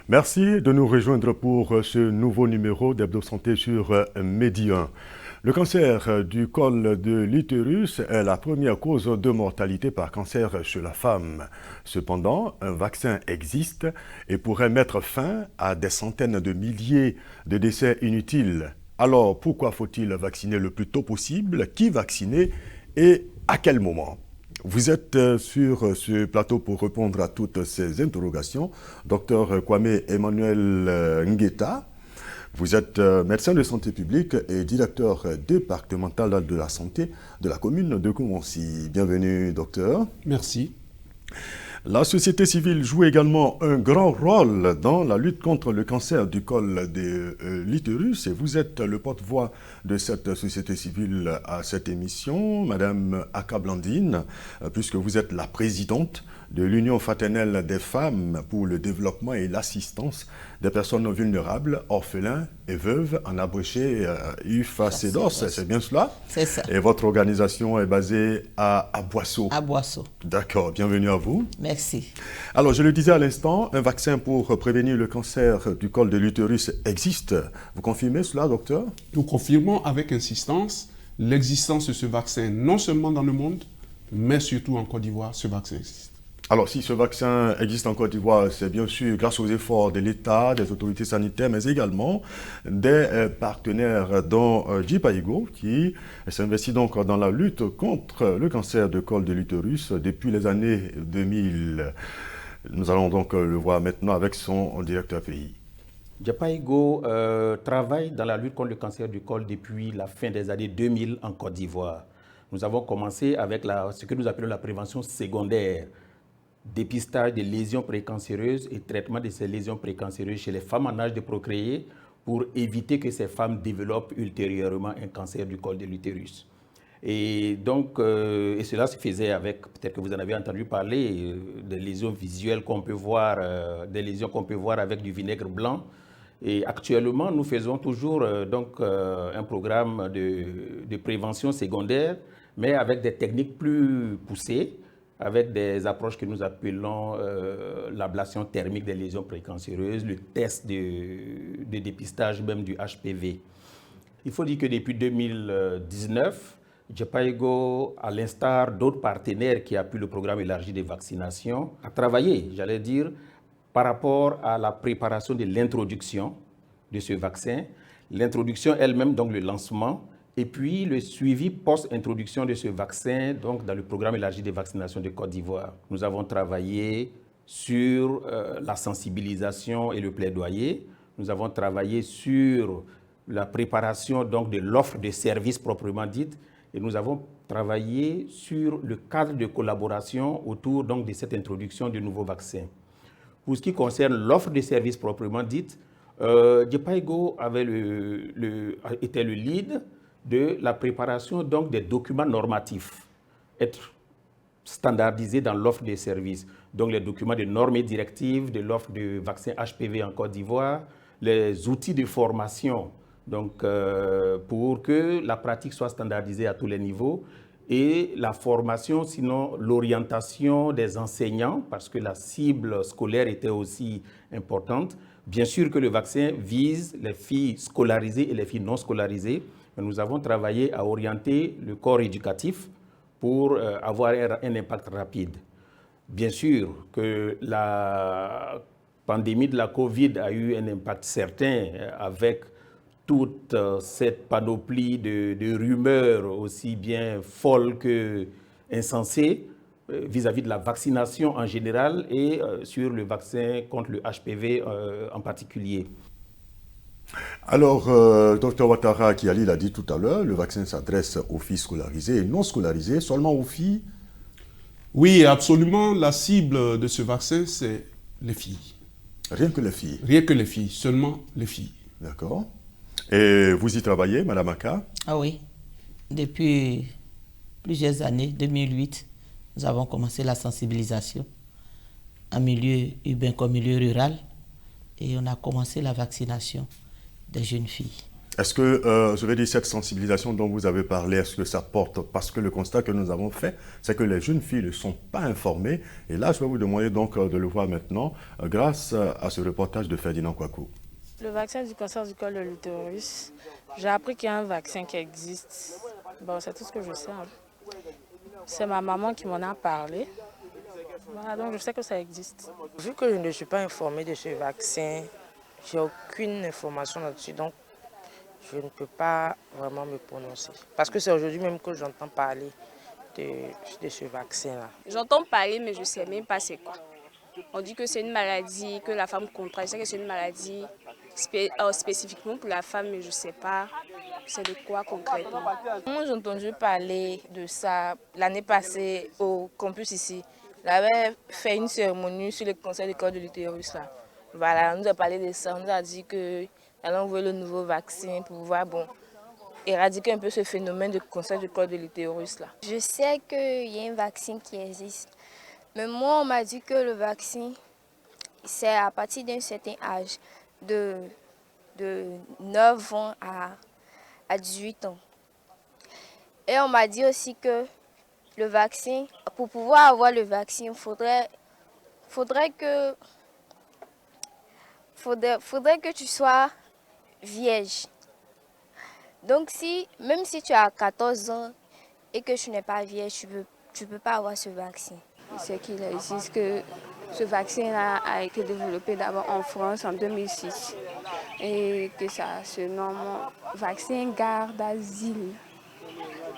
Merci de nous rejoindre pour ce nouveau numéro d'Hebdo Santé sur Medi 1. Le cancer du col de l'utérus est la première cause de mortalité par cancer chez la femme. Cependant, un vaccin existe et pourrait mettre fin à des centaines de milliers de décès inutiles. Alors, pourquoi faut-il vacciner le plus tôt possible? Qui vacciner et à quel moment? Vous êtes sur ce plateau pour répondre à toutes ces interrogations. Docteur Kwame Emmanuel Ngueta, vous êtes médecin de santé publique et directeur départemental de la santé de la commune de Koumonsi. Bienvenue, docteur. Merci. La société civile joue également un grand rôle dans la lutte contre le cancer du col de l'utérus et vous êtes le porte-voix de cette société civile à cette émission, Madame Aka Blandine, puisque vous êtes la présidente de l'Union fraternelle des femmes pour le développement et l'assistance des personnes vulnérables, orphelins et veuves, en abrégé UFA-CEDOS, c'est bien cela? C'est ça. Et votre organisation est basée à Boisseau. À Boisseau. D'accord, bienvenue à vous. Merci. Alors, je le disais à l'instant, un vaccin pour prévenir le cancer du col de l'utérus existe. Vous confirmez cela, docteur? Nous confirmons avec insistance l'existence de ce vaccin, non seulement dans le monde, mais surtout en Côte d'Ivoire, ce vaccin existe. Alors, si ce vaccin existe en Côte d'Ivoire, c'est bien sûr grâce aux efforts de l'État, des autorités sanitaires, mais également des partenaires dont JPAIGO, qui s'investit donc dans la lutte contre le cancer du col de l'utérus depuis les années 2000. Nous allons donc le voir maintenant avec son directeur pays. JPAIGO travaille dans la lutte contre le cancer du col depuis la fin des années 2000 en Côte d'Ivoire. Nous avons commencé avec ce que nous appelons la prévention secondaire, dépistage des lésions précancéreuses et traitement de ces lésions précancéreuses chez les femmes en âge de procréer pour éviter que ces femmes développent ultérieurement un cancer du col de l'utérus. Et donc, et cela se faisait avec, peut-être que vous en avez entendu parler, des lésions visuelles qu'on peut voir, des lésions qu'on peut voir avec du vinaigre blanc. Et actuellement, nous faisons toujours un programme de prévention secondaire, mais avec des techniques plus poussées, avec des approches que nous appelons l'ablation thermique des lésions précancéreuses, le test de dépistage même du HPV. Il faut dire que depuis 2019, JPAIGO, à l'instar d'autres partenaires qui appuient le programme élargi de vaccination, a travaillé, j'allais dire, par rapport à la préparation de l'introduction de ce vaccin, l'introduction elle-même, donc le lancement, et puis le suivi post-introduction de ce vaccin donc dans le programme élargi de vaccination de Côte d'Ivoire. Nous avons travaillé sur la sensibilisation et le plaidoyer. Nous avons travaillé sur la préparation donc de l'offre de services proprement dite. Et nous avons travaillé sur le cadre de collaboration autour donc de cette introduction de nouveaux vaccins. Pour ce qui concerne l'offre de services proprement dite, JPAIGO était le lead de la préparation donc des documents normatifs, être standardisés dans l'offre des services. Donc les documents de normes et directives de l'offre de vaccin HPV en Côte d'Ivoire, les outils de formation donc, pour que la pratique soit standardisée à tous les niveaux et la formation, sinon l'orientation des enseignants, parce que la cible scolaire était aussi importante. Bien sûr que le vaccin vise les filles scolarisées et les filles non scolarisées. Nous avons travaillé à orienter le corps éducatif pour avoir un impact rapide. Bien sûr que la pandémie de la Covid a eu un impact certain avec toute cette panoplie de rumeurs aussi bien folles que insensées vis-à-vis de la vaccination en général et sur le vaccin contre le HPV en particulier. Alors, Dr Ouattara Kiali l'a dit tout à l'heure, le vaccin s'adresse aux filles scolarisées et non scolarisées, seulement aux filles? Oui, absolument. La cible de ce vaccin, c'est les filles. Rien que les filles? Rien que les filles, seulement les filles. D'accord. Et vous y travaillez, Madame Aka? Ah oui. Depuis plusieurs années, 2008, nous avons commencé la sensibilisation en milieu urbain comme milieu rural et on a commencé la vaccination des jeunes filles. Est-ce que, je vais dire, cette sensibilisation dont vous avez parlé, est-ce que ça porte? Parce que le constat que nous avons fait, c'est que les jeunes filles ne sont pas informées. Et là, je vais vous demander donc de le voir maintenant, grâce à ce reportage de Ferdinand Kouakou. Le vaccin du cancer du col de l'utérus, j'ai appris qu'il y a un vaccin qui existe. Bon, c'est tout ce que je sais. C'est ma maman qui m'en a parlé. Voilà, donc je sais que ça existe. Vu que je ne suis pas informée de ce vaccin, j'ai aucune information là-dessus. Donc, je ne peux pas vraiment me prononcer. Parce que c'est aujourd'hui même que j'entends parler de ce vaccin-là. J'entends parler, mais je ne sais même pas c'est quoi. On dit que c'est une maladie que la femme contracte. Je sais que c'est une maladie spécifiquement pour la femme, mais je ne sais pas c'est de quoi concrètement. Moi, j'ai entendu parler de ça l'année passée au campus ici. On avait fait une cérémonie sur le cancer du col de l'utérus. Voilà, on nous a parlé de ça. On nous a dit que allons envoyer le nouveau vaccin pour pouvoir éradiquer un peu ce phénomène de cancer du col de l'utérus. Je sais qu'il y a un vaccin qui existe. Mais moi, on m'a dit que le vaccin, c'est à partir d'un certain âge, de 9 ans à 18 ans. Et on m'a dit aussi que le vaccin, pour pouvoir avoir le vaccin, il faudrait que tu sois vierge. Donc même si tu as 14 ans et que tu n'es pas vierge, tu peux pas avoir ce vaccin. C'est qu'il existe que ce vaccin-là a été développé d'abord en France en 2006 et que ça se nomme vaccin garde d'asile.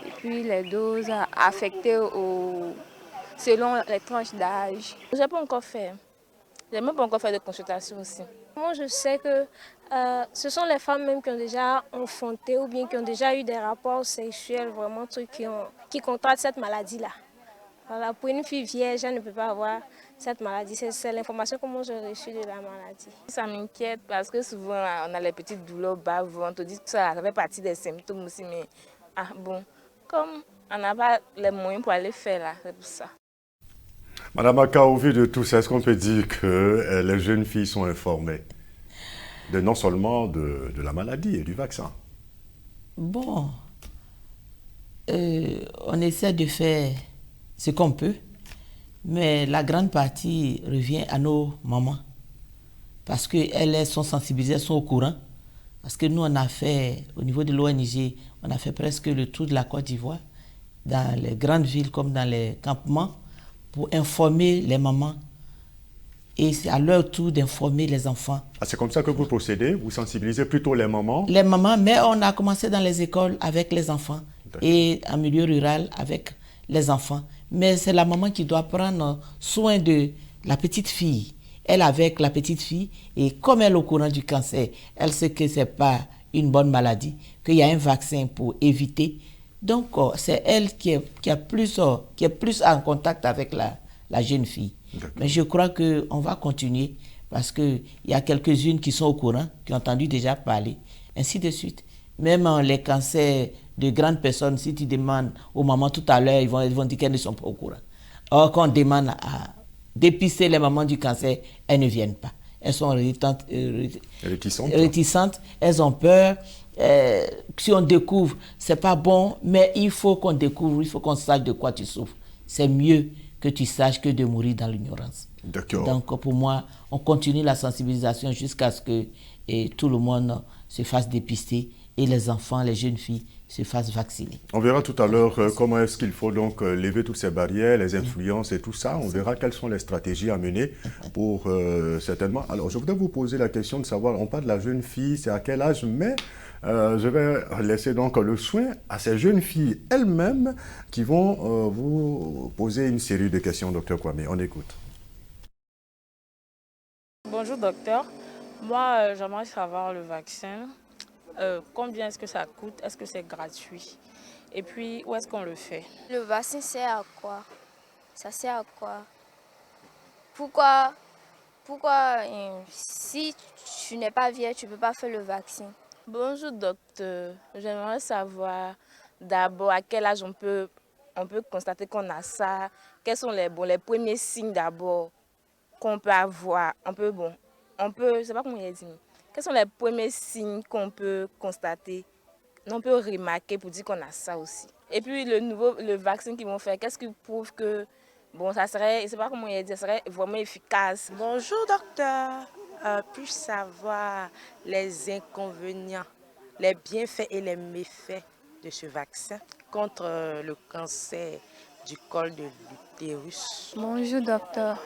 Et puis les doses affectées selon les tranches d'âge. Je n'ai pas encore fait. Je n'ai même pas encore fait de consultation aussi. Moi, je sais que ce sont les femmes même qui ont déjà enfanté ou bien qui ont déjà eu des rapports sexuels, vraiment trucs qui contractent cette maladie-là. Voilà, pour une fille vierge, elle ne peut pas avoir cette maladie. C'est l'information que moi j'ai reçue de la maladie. Ça m'inquiète parce que souvent on a les petites douleurs bas, on te dit que ça fait partie des symptômes aussi, mais comme on n'a pas les moyens pour aller faire là, c'est pour ça. Madame Aka, au vu de tout ça, est-ce qu'on peut dire que les jeunes filles sont informées non seulement de la maladie et du vaccin? Bon, on essaie de faire ce qu'on peut, mais la grande partie revient à nos mamans parce qu'elles sont sensibilisées, elles sont au courant. Parce que nous, on a fait, au niveau de l'ONG, on a fait presque le tour de la Côte d'Ivoire, dans les grandes villes comme dans les campements, pour informer les mamans. Et c'est à leur tour d'informer les enfants. Ah, c'est comme ça que vous procédez? Vous sensibilisez plutôt les mamans? Les mamans, mais on a commencé dans les écoles avec les enfants et en milieu rural avec les enfants. Mais c'est la maman qui doit prendre soin de la petite fille. Elle avec la petite fille, et comme elle est au courant du cancer, elle sait que ce n'est pas une bonne maladie, qu'il y a un vaccin pour éviter. Donc, c'est elle qui est plus en contact avec la jeune fille. Mais je crois qu'on va continuer parce qu'il y a quelques-unes qui sont au courant, qui ont entendu déjà parler, ainsi de suite. Même les cancers de grandes personnes, si tu demandes aux mamans tout à l'heure, ils vont dire qu'elles ne sont pas au courant. Or, quand on demande à dépister les mamans du cancer, elles ne viennent pas. Elles sont réticentes, elles ont peur. Si on découvre, c'est pas bon, mais il faut qu'on découvre, il faut qu'on sache de quoi tu souffres. C'est mieux que tu saches que de mourir dans l'ignorance. D'accord. Donc pour moi, on continue la sensibilisation jusqu'à ce que tout le monde se fasse dépister et les enfants, les jeunes filles se fassent vacciner. On verra tout à l'heure comment est-ce qu'il faut donc lever toutes ces barrières, les influences et tout ça. On verra quelles sont les stratégies à mener pour certainement. Alors je voudrais vous poser la question de savoir, on parle de la jeune fille, c'est à quel âge, mais je vais laisser donc le soin à ces jeunes filles elles-mêmes qui vont vous poser une série de questions, docteur Kwame. On écoute. Bonjour docteur, moi j'aimerais savoir le vaccin. Combien est-ce que ça coûte? Est-ce que c'est gratuit? Et puis, où est-ce qu'on le fait? Le vaccin sert à quoi? Ça sert à quoi? Pourquoi si tu n'es pas vierge, tu ne peux pas faire le vaccin? Bonjour docteur, j'aimerais savoir d'abord à quel âge on peut constater qu'on a ça. Quels sont les premiers signes d'abord qu'on peut avoir? Je ne sais pas comment il dit. quels sont les premiers signes qu'on peut constater, on peut remarquer pour dire qu'on a ça aussi. Et puis le vaccin qu'ils vont faire, qu'est-ce qui prouve que bon, ça serait, je ne sais pas comment il dit, ça serait vraiment efficace. Bonjour docteur, puis-je savoir les inconvénients, les bienfaits et les méfaits de ce vaccin contre le cancer du col de l'utérus? Bonjour docteur,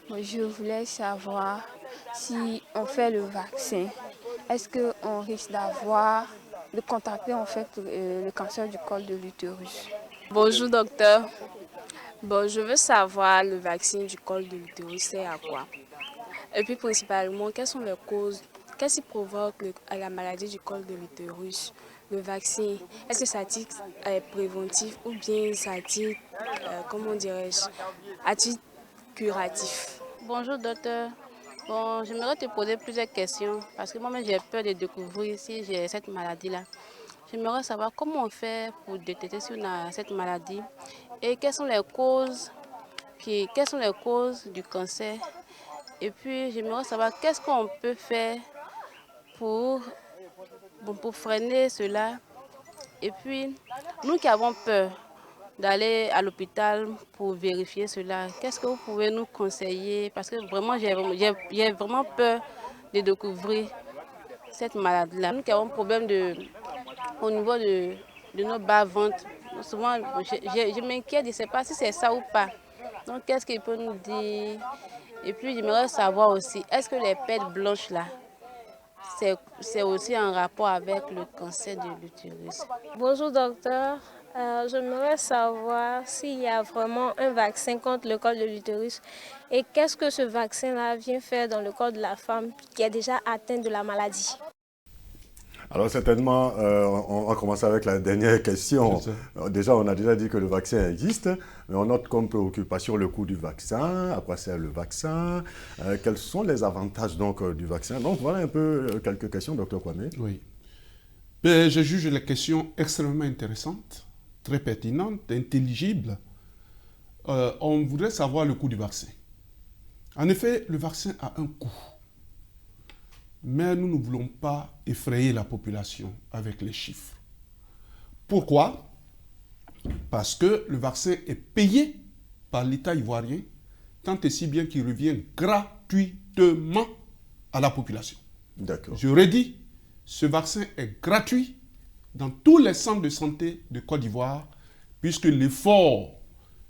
je voulais savoir si on fait le vaccin, est-ce qu'on risque de contracter en fait le cancer du col de l'utérus? Bonjour docteur. Bon, je veux savoir le vaccin du col de l'utérus, c'est à quoi? Et puis principalement, quelles sont les causes, qu'est-ce qui provoque la maladie du col de l'utérus? Le vaccin, est-ce que ça titre préventif ou bien ça titre, comment dirais-je, à titre curatif? Bonjour docteur. Bon, j'aimerais te poser plusieurs questions parce que moi-même j'ai peur de découvrir si j'ai cette maladie-là. J'aimerais savoir comment on fait pour détecter si on a cette maladie et quelles sont les causes du cancer. Et puis j'aimerais savoir qu'est-ce qu'on peut faire pour freiner cela. Et puis nous qui avons peur d'aller à l'hôpital pour vérifier cela, qu'est-ce que vous pouvez nous conseiller? Parce que vraiment j'ai vraiment peur de découvrir cette maladie-là. Nous qui avons un problème au niveau de nos bas-ventres, souvent je m'inquiète, je ne sais pas si c'est ça ou pas. Donc qu'est-ce qu'il peut nous dire? Et puis j'aimerais savoir aussi, est-ce que les pertes blanches là, c'est aussi en rapport avec le cancer de l'utérus? Bonjour docteur, j'aimerais savoir s'il y a vraiment un vaccin contre le col de l'utérus et qu'est-ce que ce vaccin-là vient faire dans le corps de la femme qui est déjà atteinte de la maladie. Alors certainement, on va commencer avec la dernière question. Déjà, on a déjà dit que le vaccin existe, mais on note comme préoccupation le coût du vaccin, à quoi sert le vaccin, quels sont les avantages donc, du vaccin. Donc voilà un peu quelques questions, Dr Kwame. Oui. Mais je juge les questions extrêmement intéressantes, très pertinentes, intelligibles. On voudrait savoir le coût du vaccin. En effet, le vaccin a un coût. Mais nous ne voulons pas effrayer la population avec les chiffres. Pourquoi? Parce que le vaccin est payé par l'État ivoirien, tant et si bien qu'il revient gratuitement à la population. D'accord. Je redis, ce vaccin est gratuit dans tous les centres de santé de Côte d'Ivoire, puisque l'effort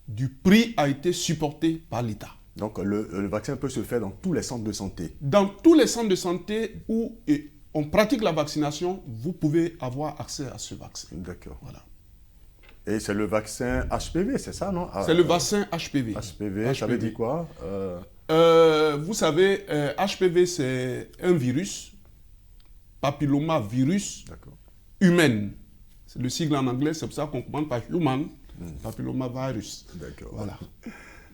du prix a été supporté par l'État. Donc le vaccin peut se faire dans tous les centres de santé. Dans tous les centres de santé où on pratique la vaccination, vous pouvez avoir accès à ce vaccin. D'accord. Voilà. Et c'est le vaccin HPV, c'est ça, non? C'est le vaccin HPV. HPV, ça veut dire quoi? Vous savez, HPV, c'est un virus, papillomavirus humain. C'est le sigle en anglais, c'est pour ça qu'on commande par human, papillomavirus. D'accord. Voilà.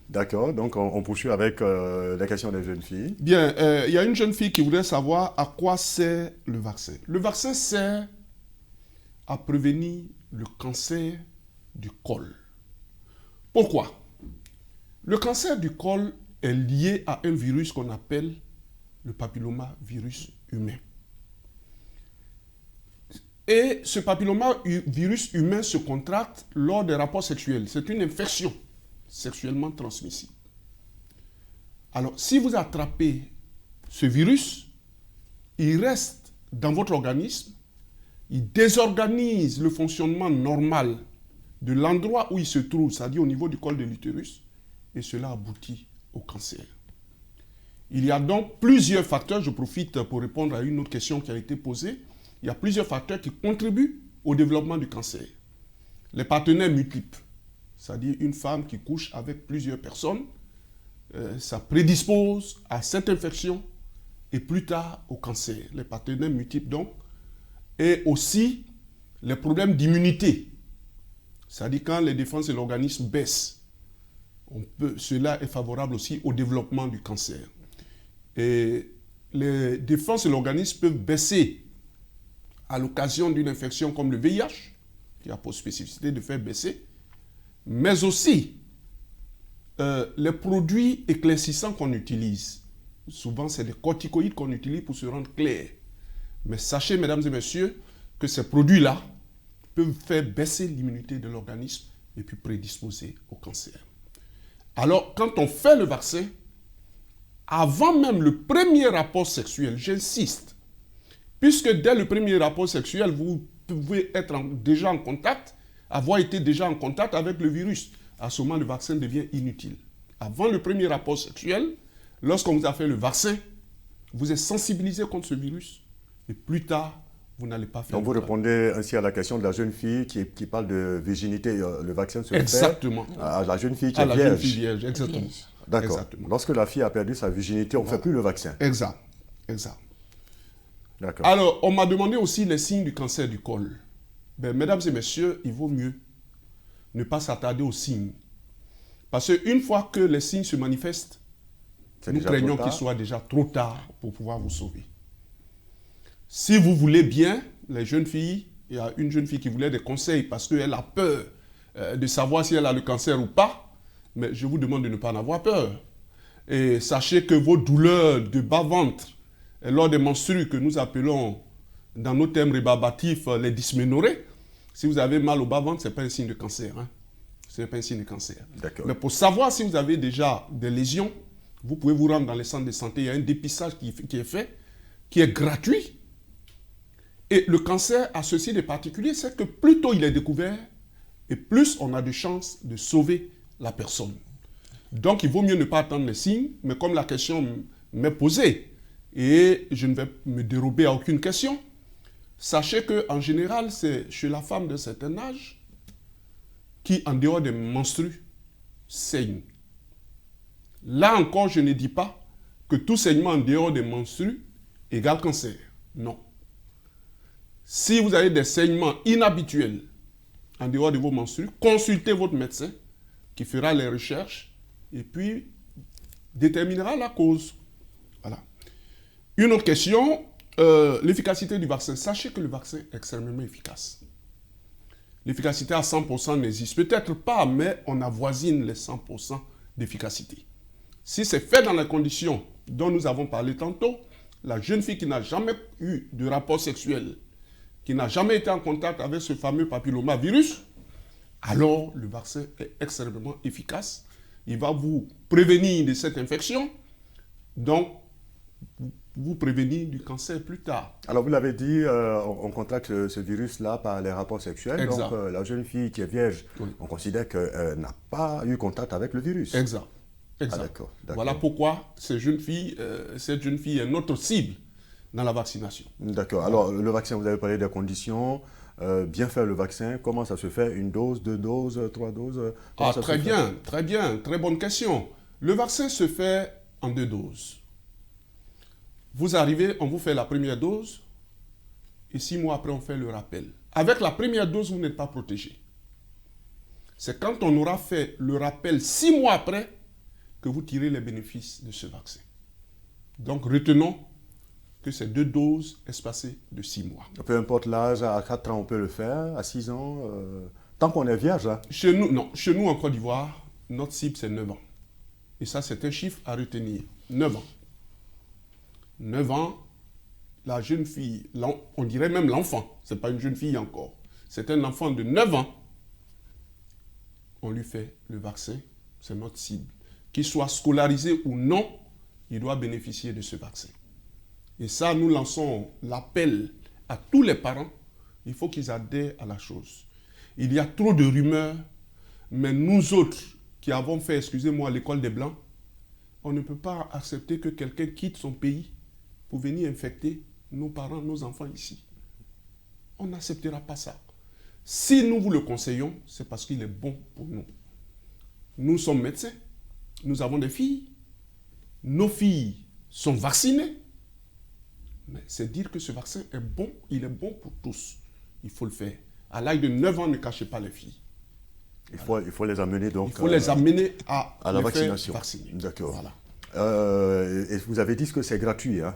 D'accord, donc on poursuit avec la question des jeunes filles. Bien, il y a une jeune fille qui voudrait savoir à quoi sert le vaccin. Le vaccin sert à prévenir le cancer du col. Pourquoi? Le cancer du col est lié à un virus qu'on appelle le papillomavirus humain. Et ce papillomavirus humain se contracte lors des rapports sexuels. C'est une infection sexuellement transmissible. Alors, si vous attrapez ce virus, il reste dans votre organisme, il désorganise le fonctionnement normal de l'endroit où il se trouve, c'est-à-dire au niveau du col de l'utérus, et cela aboutit au cancer. Il y a donc plusieurs facteurs, je profite pour répondre à une autre question qui a été posée, il y a plusieurs facteurs qui contribuent au développement du cancer. Les partenaires multiples, c'est-à-dire une femme qui couche avec plusieurs personnes, ça prédispose à cette infection et plus tard au cancer. Les partenaires multiples donc, et aussi les problèmes d'immunité, c'est-à-dire quand les défenses de l'organisme baissent, cela est favorable aussi au développement du cancer. Et les défenses de l'organisme peuvent baisser à l'occasion d'une infection comme le VIH, qui a pour spécificité de faire baisser, mais aussi les produits éclaircissants qu'on utilise, Souvent, c'est des corticoïdes qu'on utilise pour se rendre clair. Mais sachez, mesdames et messieurs, que ces produits-là peuvent faire baisser l'immunité de l'organisme et puis prédisposer au cancer. Alors, quand on fait le vaccin, avant même le premier rapport sexuel, j'insiste, puisque dès le premier rapport sexuel, vous pouvez être déjà en contact, avoir été déjà en contact avec le virus. À ce moment, le vaccin devient inutile. Avant le premier rapport sexuel, lorsqu'on vous a fait le vaccin, vous êtes sensibilisé contre ce virus et plus tard, vous n'allez pas faire. Donc vous répondez ainsi à la question de la jeune fille qui parle de virginité. Le vaccin se exactement. Fait à la jeune fille qui est vierge. Jeune fille vierge, exactement. D'accord. Lorsque la fille a perdu sa virginité, on ne fait plus le vaccin. Exact. D'accord. Alors, on m'a demandé aussi les signes du cancer du col. Ben, mesdames et messieurs, il vaut mieux ne pas s'attarder aux signes. Parce qu'une fois que les signes se manifestent, nous craignons qu'il soit déjà trop tard pour pouvoir vous sauver. Si vous voulez bien, les jeunes filles, il y a une jeune fille qui voulait des conseils parce qu'elle a peur de savoir si elle a le cancer ou pas, mais je vous demande de ne pas en avoir peur. Et sachez que vos douleurs de bas-ventre lors des menstrues que nous appelons dans nos termes rébarbatifs les dysménorrhées, si vous avez mal au bas-ventre, ce n'est pas un signe de cancer. Hein. Ce n'est pas un signe de cancer. Mais pour savoir si vous avez déjà des lésions, vous pouvez vous rendre dans les centres de santé. Il y a un dépistage qui est fait, qui est gratuit. Et le cancer a ceci de particulier, c'est que plus tôt il est découvert, et plus on a de chances de sauver la personne. Donc il vaut mieux ne pas attendre les signes, mais comme la question m'est posée, et je ne vais me dérober à aucune question, sachez qu'en général, c'est chez la femme d'un certain âge qui, en dehors des menstrues, saigne. Là encore, je ne dis pas que tout saignement en dehors des menstrues égale cancer. Non. Si vous avez des saignements inhabituels en dehors de vos menstrues, consultez votre médecin qui fera les recherches et puis déterminera la cause. Voilà. Une autre question, l'efficacité du vaccin. Sachez que le vaccin est extrêmement efficace. L'efficacité à 100% n'existe peut-être pas, mais on avoisine les 100% d'efficacité. Si c'est fait dans les conditions dont nous avons parlé tantôt, la jeune fille qui n'a jamais eu de rapport sexuel, qui n'a jamais été en contact avec ce fameux papillomavirus, alors le vaccin est extrêmement efficace. Il va vous prévenir de cette infection, donc vous prévenir du cancer plus tard. Alors vous l'avez dit, on contracte ce virus-là par les rapports sexuels. Exact. Donc la jeune fille qui est vierge, oui, on considère qu'elle n'a pas eu contact avec le virus. Exact. Ah, d'accord. Voilà pourquoi cette jeune fille est notre cible dans la vaccination. D'accord. Alors le vaccin, vous avez parlé des conditions. Bien faire le vaccin, comment ça se fait? Une dose, 2 doses, 3 doses? Très bien, très bonne question. Le vaccin se fait en 2 doses. Vous arrivez, on vous fait la première dose, et 6 mois après, on fait le rappel. Avec la première dose, vous n'êtes pas protégé. C'est quand on aura fait le rappel 6 mois après que vous tirez les bénéfices de ce vaccin. Donc, retenons que ces 2 doses espacées de 6 mois. Peu importe l'âge, à 4 ans, on peut le faire, à 6 ans, tant qu'on est vierge. Hein. Chez nous, en Côte d'Ivoire, notre cible, c'est 9 ans. Et ça, c'est un chiffre à retenir. 9 ans. 9 ans, la jeune fille, on dirait même l'enfant, ce n'est pas une jeune fille encore, c'est un enfant de 9 ans, on lui fait le vaccin, c'est notre cible. Qu'il soit scolarisé ou non, il doit bénéficier de ce vaccin. Et ça, nous lançons l'appel à tous les parents, il faut qu'ils adhèrent à la chose. Il y a trop de rumeurs, mais nous autres qui avons fait, excusez-moi, l'école des Blancs, on ne peut pas accepter que quelqu'un quitte son pays pour venir infecter nos parents, nos enfants ici. On n'acceptera pas ça. Si nous vous le conseillons, c'est parce qu'il est bon pour nous. Nous sommes médecins, nous avons des filles, nos filles sont vaccinées. Mais c'est dire que ce vaccin est bon, il est bon pour tous. Il faut le faire. À l'âge de 9 ans, ne cachez pas les filles. Il faut les amener donc. Il faut les amener à la vaccination. D'accord. Voilà. Et vous avez dit que c'est gratuit, hein?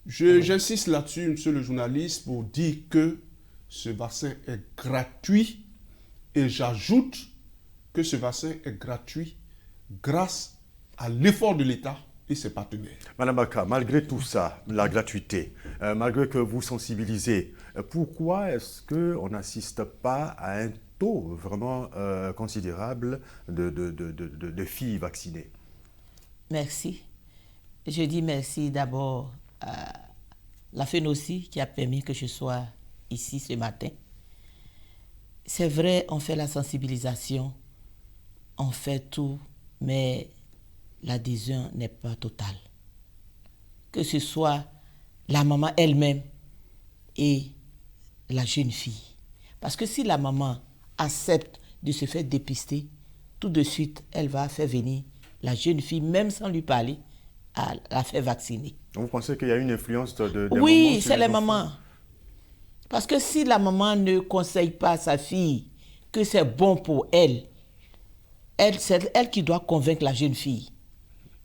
J'insiste là-dessus, monsieur le journaliste, pour dire que ce vaccin est gratuit et j'ajoute que ce vaccin est gratuit grâce à l'effort de l'État et ses partenaires. Madame Aka, malgré tout ça, la gratuité, malgré que vous sensibilisez, pourquoi est-ce qu'on n'assiste pas à un taux vraiment considérable de filles vaccinées? Merci. Je dis merci d'abord à la FENOCI qui a permis que je sois ici ce matin. C'est vrai, on fait la sensibilisation, on fait tout, mais l'adhésion n'est pas totale. Que ce soit la maman elle-même et la jeune fille. Parce que si la maman accepte de se faire dépister, tout de suite, elle va faire venir la jeune fille, même sans lui parler, à la faire vacciner. Vous pensez qu'il y a une influence des Oui, c'est les mamans. Parce que si la maman ne conseille pas à sa fille que c'est bon pour elle, c'est elle qui doit convaincre la jeune fille.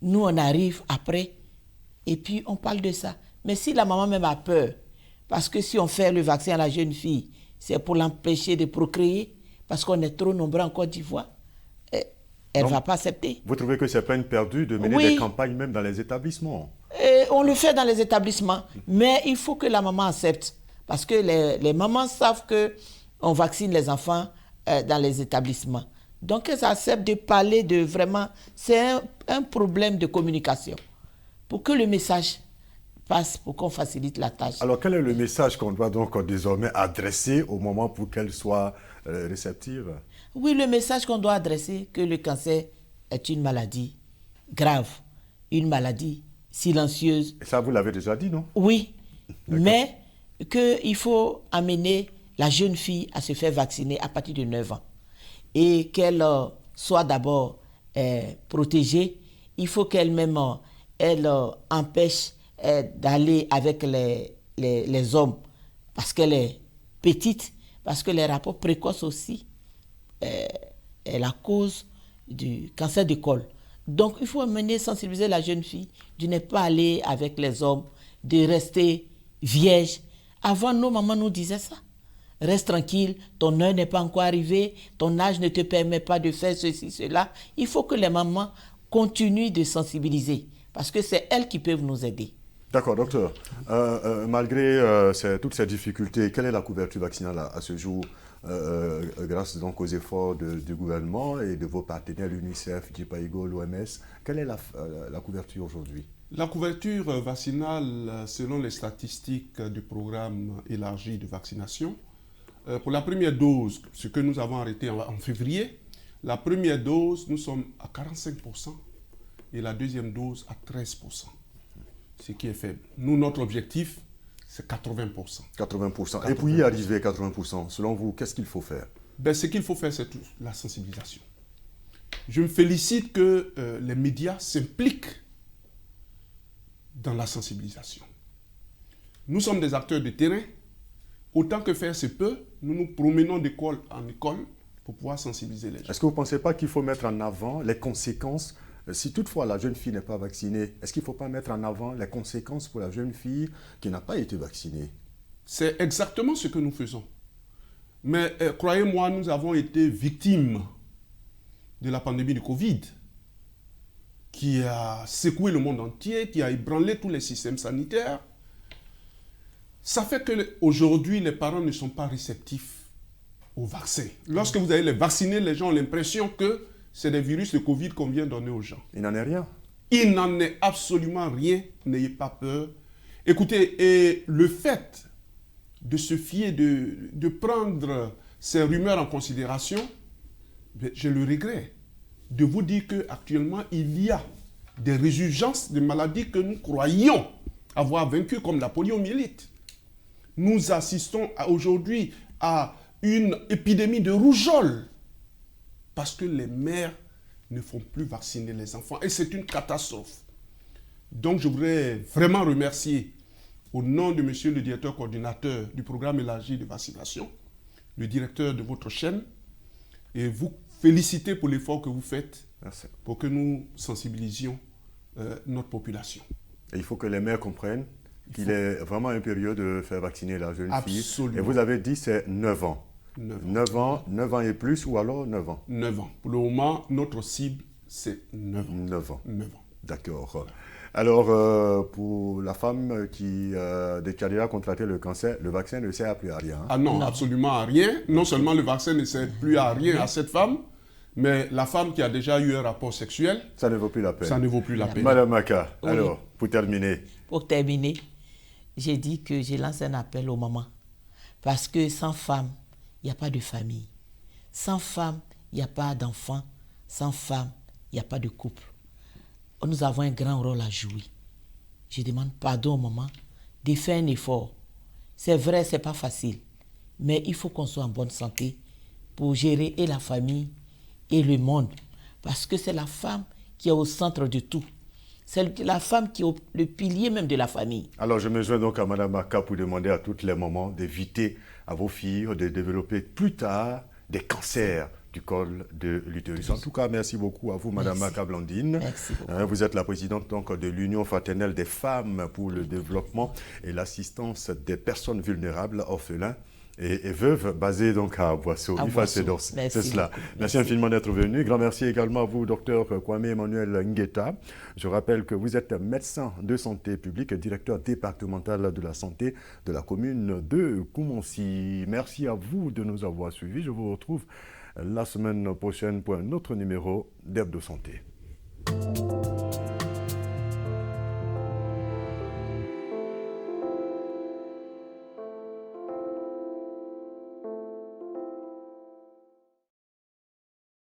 Nous, on arrive après et puis on parle de ça. Mais si la maman même a peur, parce que si on fait le vaccin à la jeune fille, c'est pour l'empêcher de procréer, parce qu'on est trop nombreux en Côte d'Ivoire, elle ne va pas accepter. Vous trouvez que c'est peine perdue de mener des campagnes même dans les établissements? On le fait dans les établissements, mais il faut que la maman accepte. Parce que les mamans savent qu'on vaccine les enfants dans les établissements. Donc, elles acceptent de parler de vraiment... C'est un problème de communication. Pour que le message passe, pour qu'on facilite la tâche. Alors, quel est le message qu'on doit donc désormais adresser au moment pour qu'elle soit réceptive? Oui, le message qu'on doit adresser, que le cancer est une maladie grave, une maladie silencieuse. Et ça, vous l'avez déjà dit, non? Oui, mais qu'il faut amener la jeune fille à se faire vacciner à partir de 9 ans. Et qu'elle soit d'abord protégée. Il faut qu'elle-même elle empêche d'aller avec les hommes parce qu'elle est petite, parce que les rapports précoces aussi est la cause du cancer du col. Donc il faut amener, sensibiliser la jeune fille de ne pas aller avec les hommes, de rester vierge. Avant, nos mamans nous disaient ça. Reste tranquille, ton heure n'est pas encore arrivée, ton âge ne te permet pas de faire ceci, cela. Il faut que les mamans continuent de sensibiliser parce que c'est elles qui peuvent nous aider. D'accord, docteur. Malgré toutes ces difficultés, quelle est la couverture vaccinale à ce jour grâce donc aux efforts du gouvernement et de vos partenaires, l'UNICEF, JPAIGO, l'OMS? Quelle est la couverture aujourd'hui? La couverture vaccinale, selon les statistiques du programme élargi de vaccination, pour la première dose, ce que nous avons arrêté en février, la première dose, nous sommes à 45% et la deuxième dose à 13%. Ce qui est faible. Nous, notre objectif, c'est 80%. 80%. Et pour y arriver à 80%, selon vous, qu'est-ce qu'il faut faire? Ce qu'il faut faire, c'est la sensibilisation. Je me félicite que les médias s'impliquent dans la sensibilisation. Nous sommes des acteurs de terrain. Autant que faire se peut, nous nous promenons d'école en école pour pouvoir sensibiliser les gens. Est-ce que vous ne pensez pas qu'il faut mettre en avant les conséquences? Si toutefois la jeune fille n'est pas vaccinée, est-ce qu'il ne faut pas mettre en avant les conséquences pour la jeune fille qui n'a pas été vaccinée? C'est exactement ce que nous faisons. Mais croyez-moi, nous avons été victimes de la pandémie du Covid qui a secoué le monde entier, qui a ébranlé tous les systèmes sanitaires. Ça fait qu'aujourd'hui, les parents ne sont pas réceptifs au vaccin. Lorsque vous allez les vacciner, les gens ont l'impression que c'est des virus de Covid qu'on vient donner aux gens. Il n'en est rien. Il n'en est absolument rien. N'ayez pas peur. Écoutez, et le fait de se fier, de prendre ces rumeurs en considération, je le regrette. De vous dire qu'actuellement, il y a des résurgences de maladies que nous croyions avoir vaincues, comme la poliomyélite. Nous assistons aujourd'hui à une épidémie de rougeole parce que les mères ne font plus vacciner les enfants. Et c'est une catastrophe. Donc, je voudrais vraiment remercier, au nom de monsieur le directeur coordinateur du programme élargi de vaccination, le directeur de votre chaîne, et vous féliciter pour l'effort que vous faites. Merci. Pour que nous sensibilisions notre population. Et il faut que les mères comprennent qu'il est vraiment impérieux de faire vacciner la jeune fille. Absolument. Et vous avez dit c'est 9 ans. 9 ans et plus ou alors 9 ans? 9 ans. Pour le moment, notre cible, c'est 9 ans. 9 ans. 9 ans. D'accord. Alors, pour la femme qui a déjà contracté le cancer, le vaccin ne sert plus à rien. Ah non, absolument à rien. Non seulement le vaccin ne sert plus à rien à cette femme, mais la femme qui a déjà eu un rapport sexuel, ça ne vaut plus la peine. Ça ne vaut plus la peine. Madame Maka, alors, pour terminer. Pour terminer, j'ai dit que je lance un appel aux mamans. Parce que sans femme, il n'y a pas de famille. Sans femme, il n'y a pas d'enfant. Sans femme, il n'y a pas de couple. Nous avons un grand rôle à jouer. Je demande pardon aux mamans de faire un effort. C'est vrai, ce n'est pas facile. Mais il faut qu'on soit en bonne santé pour gérer et la famille et le monde. Parce que c'est la femme qui est au centre de tout. C'est la femme qui est le pilier même de la famille. Alors je me joins donc à Mme Maka pour demander à toutes les mamans d'éviter à vos filles de développer plus tard des cancers du col de l'utérus. En tout cas, merci beaucoup à vous, Mme Maka Blandine. Merci beaucoup. Vous êtes la présidente donc, de l'Union fraternelle des femmes pour le développement et l'assistance des personnes vulnérables, orphelins et veuves, basée donc à Boisseau. C'est cela. Merci infiniment d'être venu. Grand merci également à vous, docteur Kwame Emmanuel Ngueta. Je rappelle que vous êtes médecin de santé publique et directeur départemental de la santé de la commune de Koumonsi. Merci à vous de nous avoir suivis. Je vous retrouve la semaine prochaine pour un autre numéro d'Hebdo Santé.